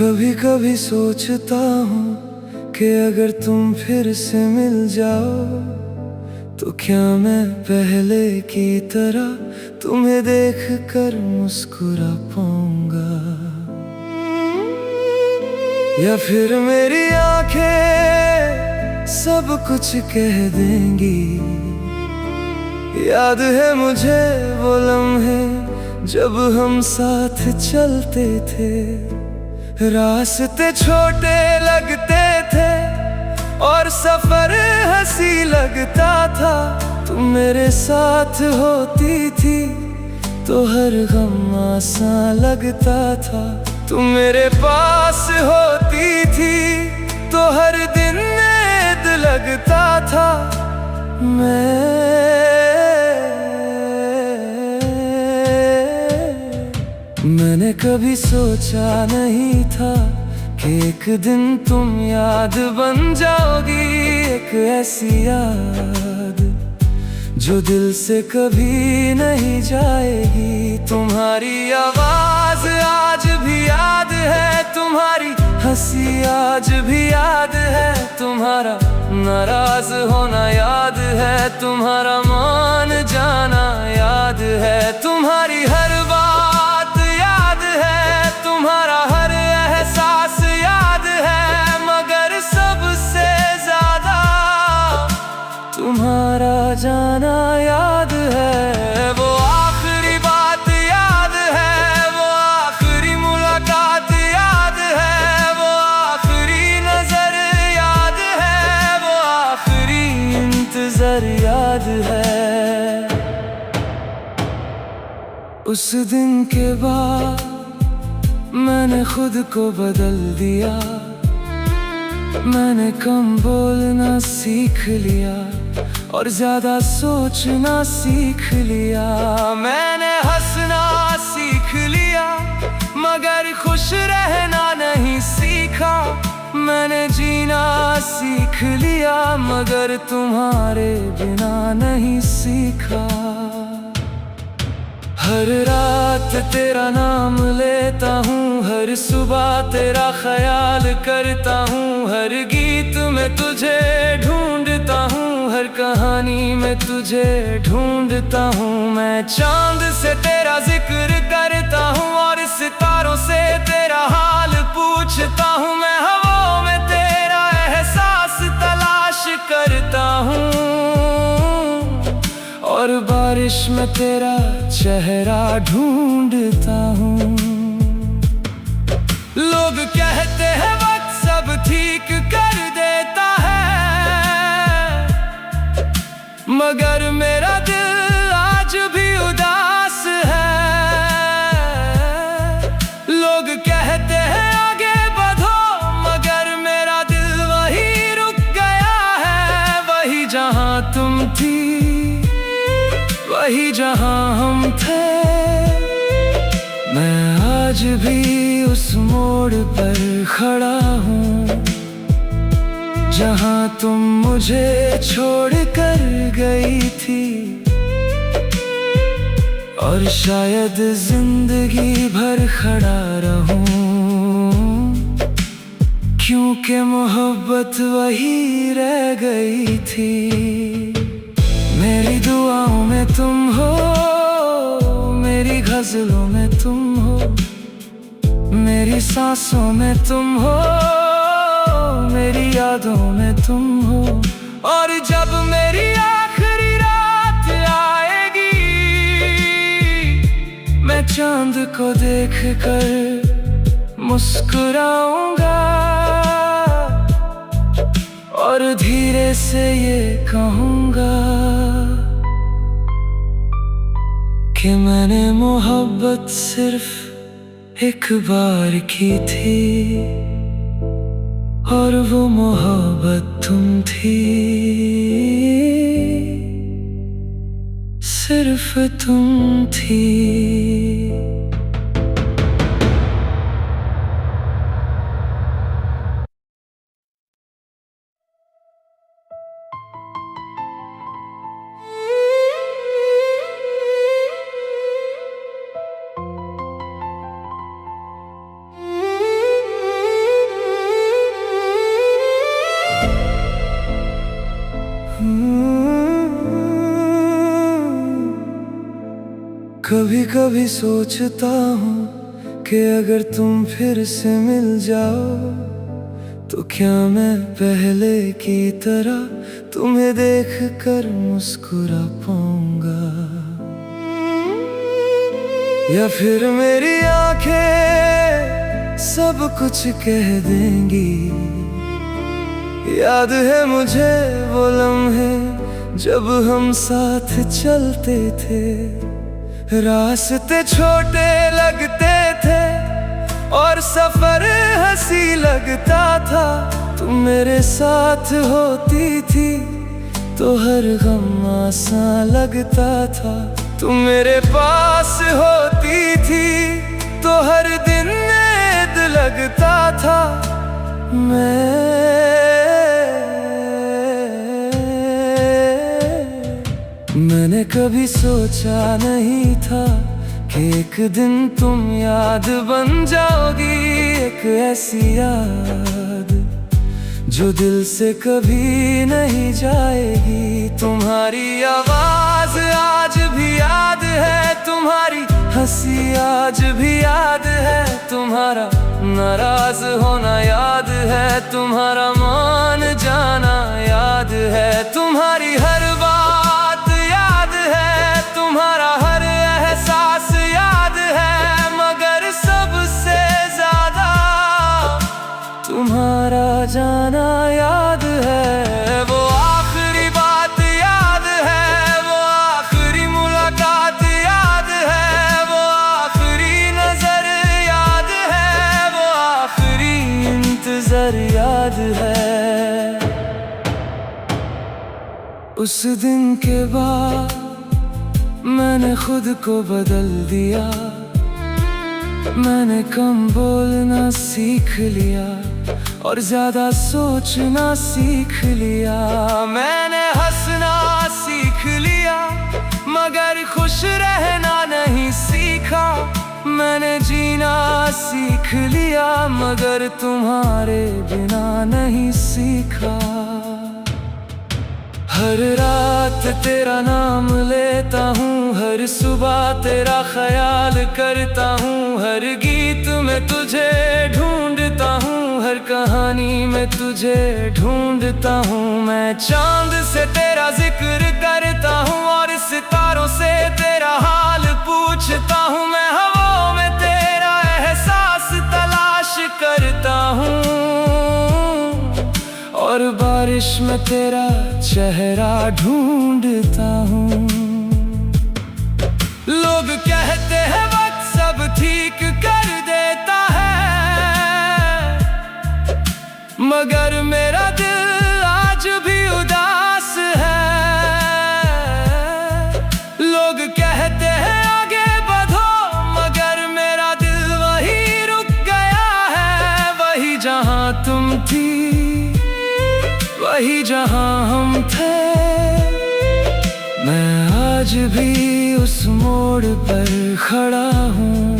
कभी कभी सोचता हूँ कि अगर तुम फिर से मिल जाओ तो क्या मैं पहले की तरह तुम्हें देख कर मुस्कुरा पाऊंगा, या फिर मेरी आंखें सब कुछ कह देंगी। याद है मुझे वो लम्हे जब हम साथ चलते थे, रास्ते छोटे लगते थे और सफर हंसी लगता था। तुम मेरे साथ होती थी तो हर गम आसान लगता था। तुम मेरे पास होती थी तो हर दिन नींद लगता था। मैंने कभी सोचा नहीं था कि एक दिन तुम याद बन जाओगी, एक ऐसी याद जो दिल से कभी नहीं जाएगी। तुम्हारी आवाज आज भी याद है, तुम्हारी हंसी आज भी याद है, तुम्हारा नाराज होना याद है, तुम्हारा मान जाना याद है, तुम्हारी हर बात याद है, तुम्हारा हर एहसास याद है, मगर सबसे ज्यादा तुम्हारा जाना याद है। वो आखिरी बात याद है, वो आखिरी मुलाकात याद है, वो आखिरी नजर याद है, वो आखिरी इंतजार याद है। उस दिन के बाद मैंने खुद को बदल दिया, मैंने कम बोलना सीख लिया और ज्यादा सोचना सीख लिया। मैंने हंसना सीख लिया मगर खुश रहना नहीं सीखा। मैंने जीना सीख लिया मगर तुम्हारे बिना नहीं सीखा। हर रात तेरा नाम लेता हूँ, हर सुबह तेरा ख्याल करता हूँ, हर गीत में तुझे ढूंढता हूँ, हर कहानी में तुझे ढूंढता हूँ। मैं चांद से तेरा जिक्र करता हूँ और सितारों से तेरा हाल पूछता हूँ। मैं हवाओं में तेरा एहसास तलाश करता हूँ और बारिश में तेरा चेहरा ढूंढता हूँ। लोग कहते हैं वक्त सब ठीक कर देता है, मगर मेरा दिल आज भी उदास है। लोग कहते हैं आगे बढ़ो मगर मेरा दिल वही रुक गया है। वही जहां तुम थी वही जहां हम थे। मैं आज भी उस मोड़ पर खड़ा हूँ जहां तुम मुझे छोड़ कर गई थी, और शायद जिंदगी भर खड़ा रहूं, क्योंकि मोहब्बत वही रह गई थी। मेरी दुआओं में तुम हो, मेरी गजलों में तुम हो, मेरी सांसों में तुम हो, मेरी यादों में तुम हो। और जब मेरी आखिरी रात आएगी मैं चांद को देख कर मुस्कुराऊंगा और धीरे से ये कहूंगा कि मैंने मोहब्बत सिर्फ एक बार की थी और वो मोहब्बत तुम थी, सिर्फ तुम थी। कभी कभी सोचता हूँ कि अगर तुम फिर से मिल जाओ तो क्या मैं पहले की तरह तुम्हें देख कर मुस्कुरा पाऊंगा, या फिर मेरी आंखें सब कुछ कह देंगी। याद है मुझे वो लम्हे जब हम साथ चलते थे, रास्ते छोटे लगते थे और सफर हंसी लगता था। तुम मेरे साथ होती थी तो हर गम आसान लगता था। तुम मेरे पास होती थी तो हर दिन नींद लगता था। मैंने कभी सोचा नहीं था कि एक दिन तुम याद बन जाओगी, एक ऐसी याद जो दिल से कभी नहीं जाएगी। तुम्हारी आवाज आज भी याद है, तुम्हारी हंसी आज भी याद है, तुम्हारा नाराज होना याद है, तुम्हारा मान जाना याद है, तुम्हारी हर बात याद है, तुम्हारा हर एहसास याद है, मगर सबसे ज्यादा तुम्हारा जाना याद है। वो आखिरी बात याद है, वो आखिरी मुलाकात याद है, वो आखिरी नजर याद है, वो आखिरी इंतजार याद है। उस दिन के बाद मैंने खुद को बदल दिया, मैंने कम बोलना सीख लिया और ज्यादा सोचना सीख लिया। मैंने हंसना सीख लिया मगर खुश रहना नहीं सीखा। मैंने जीना सीख लिया मगर तुम्हारे बिना नहीं सीखा। हर रात तेरा नाम लेता हूँ, हर सुबह तेरा ख्याल करता हूँ, हर गीत में तुझे ढूंढता हूँ, हर कहानी में तुझे ढूंढता हूँ। मैं चांद से तेरा जिक्र करता हूँ और सितारों से तेरा हाल पूछता हूँ। मैं हवाओं में तेरा एहसास तलाश करता हूँ और बारिश में तेरा चेहरा ढूंढता हूँ। लोग कहते हैं वक्त सब ठीक कर देता है, मगर मेरा दिल आज भी उदास है। लोग कहते हैं आगे बढ़ो मगर मेरा दिल वही रुक गया है। वही जहां तुम थी वही जहां हम थे, मैं आज भी उस मोड़ पर खड़ा हूँ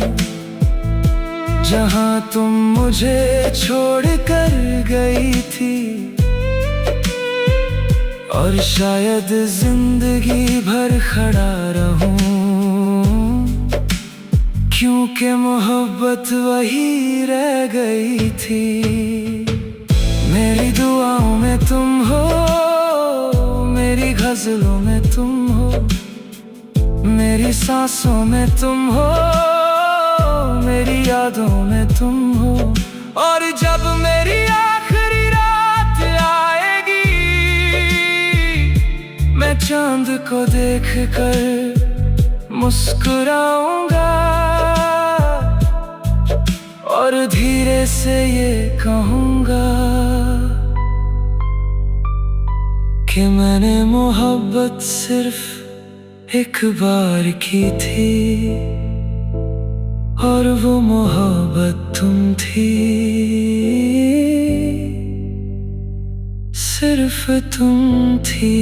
जहां तुम मुझे छोड़ कर गई थी। और शायद जिंदगी भर खड़ा रहूं क्योंकि मोहब्बत वही रह गई थी। मेरी दुआओं में तुम हो, मेरी गजलों में तुम हो, मेरी सांसों में तुम हो, मेरी यादों में तुम हो। और जब मेरी आखिरी रात आएगी मैं चांद को देख कर मुस्कुराऊंगा और धीरे से ये कहूँगा कि मैंने मोहब्बत सिर्फ एक बार की थी और वो मोहब्बत तुम थी, सिर्फ तुम थी।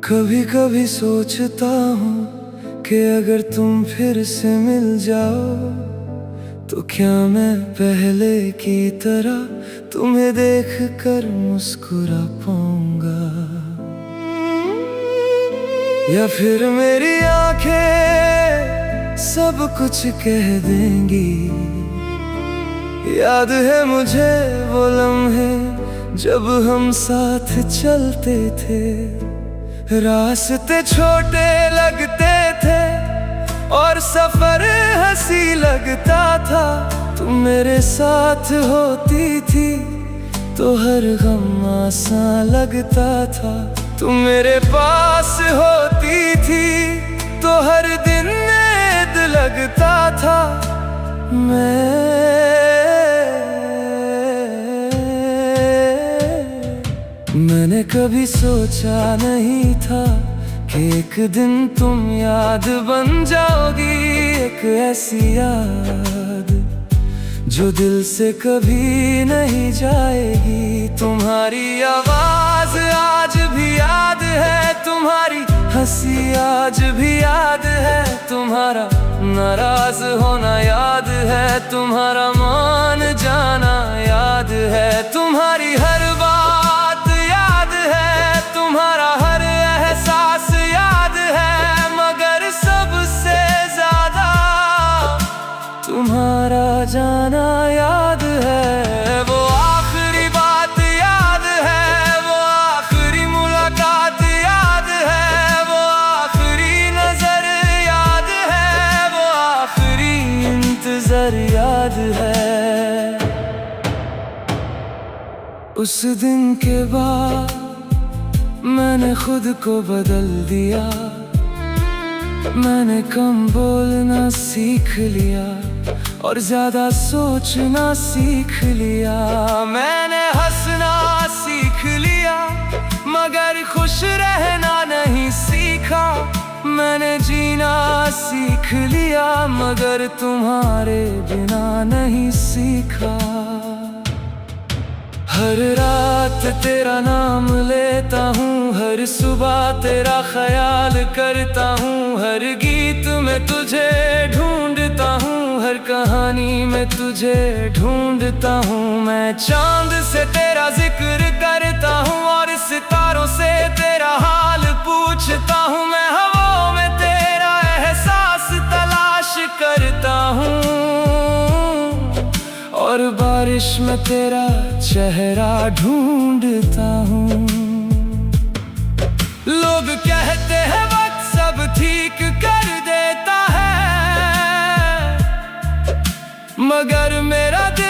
कभी कभी सोचता हूँ कि अगर तुम फिर से मिल जाओ तो क्या मैं पहले की तरह तुम्हें देख कर मुस्कुरा पाऊंगा, या फिर मेरी आंखें सब कुछ कह देंगी। याद है मुझे वो लम्हे जब हम साथ चलते थे, रास्ते छोटे लगते थे और सफर हंसी लगता था। तुम मेरे साथ होती थी तो हर गम आसान लगता था, तुम मेरे पास होती थी तो हर दिन नींद लगता था। मैंने कभी सोचा नहीं था कि एक दिन तुम याद बन जाओगी, एक ऐसी याद जो दिल से कभी नहीं जाएगी। तुम्हारी आवाज आज भी याद है, तुम्हारी हंसी आज भी याद है, तुम्हारा नाराज होना याद है, तुम्हारा मान जाना याद है, तुम्हारी हर बात याद है, तुम्हारा हर एहसास याद है, मगर सबसे ज्यादा तुम्हारा जाना याद है। वो आखिरी बात याद है, वो आखिरी मुलाकात याद है, वो आखिरी नजर याद है, वो आखिरी इंतजार याद है। उस दिन के बाद मैंने खुद को बदल दिया, मैंने कम बोलना सीख लिया और ज्यादा सोचना सीख लिया, मैंने हंसना सीख लिया मगर खुश रहना नहीं सीखा, मैंने जीना सीख लिया मगर तुम्हारे बिना नहीं सीखा। हर रात तेरा नाम लेता हूँ, हर सुबह तेरा ख्याल करता हूँ, हर गीत में तुझे ढूंढता हूँ, हर कहानी में तुझे ढूंढता हूँ। मैं चांद से तेरा जिक्र करता हूँ और सितारों से तेरा हाल पूछता हूँ, मैं हवाओं में तेरा एहसास तलाश करता हूँ और बारिश में तेरा चेहरा ढूंढता हूँ। लोग कहते हैं वक्त सब ठीक कर देता है, मगर मेरा दिल